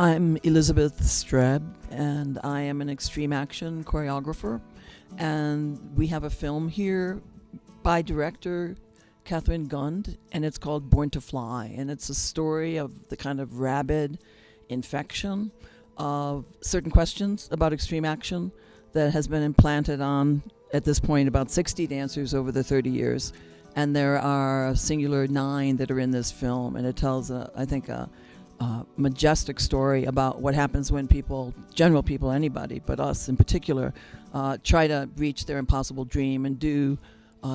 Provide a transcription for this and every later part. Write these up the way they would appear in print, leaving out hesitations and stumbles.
I'm Elizabeth Streb, and I am an extreme action choreographer. And we have a film here by director Catherine Gund, and it's called Born to Fly. And it's a story of the kind of rabid infection of certain questions about extreme action that has been implanted on, at this point, about 60 dancers over the 30 years. And there are a singular 9 that are in this film, and it tells, I think, a majestic story about what happens when people, general people, anybody, but us in particular, try to reach their impossible dream and do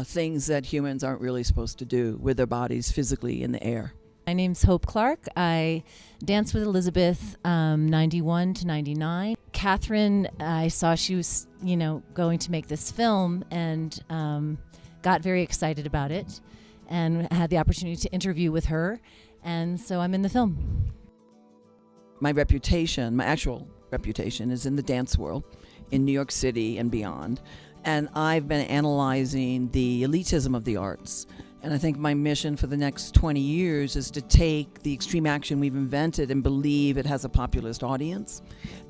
things that humans aren't really supposed to do with their bodies physically in the air. My name's Hope Clark. I danced with Elizabeth 91 to 99. Catherine, I saw she was, going to make this film, and got very excited about it and had the opportunity to interview with her. And so I'm in the film. My actual reputation is in the dance world, in New York City and beyond. And I've been analyzing the elitism of the arts. And I think my mission for the next 20 years is to take the extreme action we've invented and believe it has a populist audience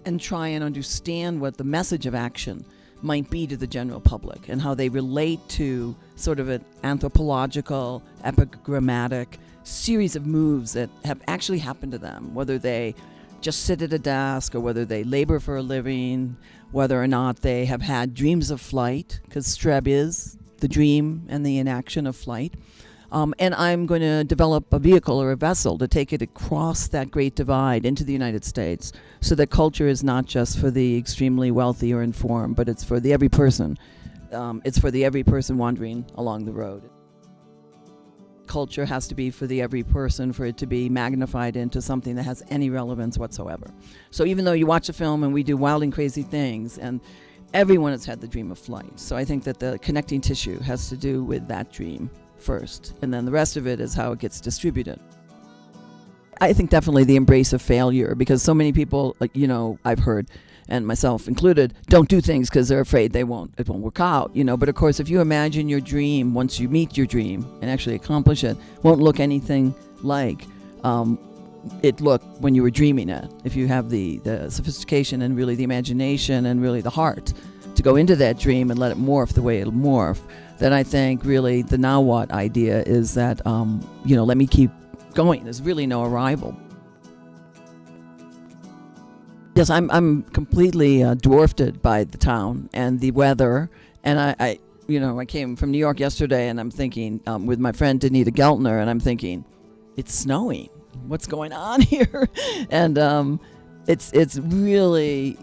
and try and understand what the message of action might be to the general public and how they relate to sort of an anthropological, epigrammatic series of moves that have actually happened to them, whether they just sit at a desk or whether they labor for a living, whether or not they have had dreams of flight, because Streb is the dream and the inaction of flight. And I'm going to develop a vehicle or a vessel to take it across that great divide into the United States so that culture is not just for the extremely wealthy or informed, but it's for the every person. It's for the every person wandering along the road. Culture has to be for the every person for it to be magnified into something that has any relevance whatsoever. So even though you watch a film and we do wild and crazy things, and everyone has had the dream of flight. So I think that the connecting tissue has to do with that dream first, and then the rest of it is how it gets distributed. I think definitely the embrace of failure, because so many people, I've heard, and myself included, don't do things because they're afraid it won't work out, But of course, if you imagine your dream, once you meet your dream and actually accomplish it, won't look anything like it looked when you were dreaming it. If you have the sophistication and really the imagination and really the heart to go into that dream and let it morph the way it'll morph, then I think really the now what idea is that, let me keep going. There's really no arrival. Yes, I'm completely dwarfed by the town and the weather. And I came from New York yesterday, and I'm thinking with my friend Danita Geltner, and I'm thinking, it's snowing. What's going on here? And it's really,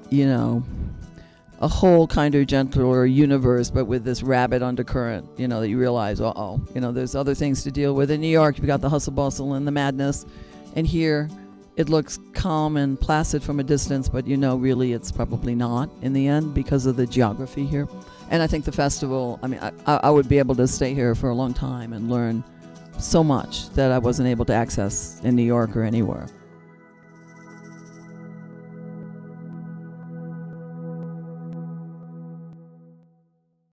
a whole kind of gentler universe, but with this rabid undercurrent, that you realize, there's other things to deal with. In New York, you've got the hustle bustle and the madness. And here, it looks calm and placid from a distance, but really it's probably not in the end because of the geography here. And I think the festival, I would be able to stay here for a long time and learn so much that I wasn't able to access in New York or anywhere.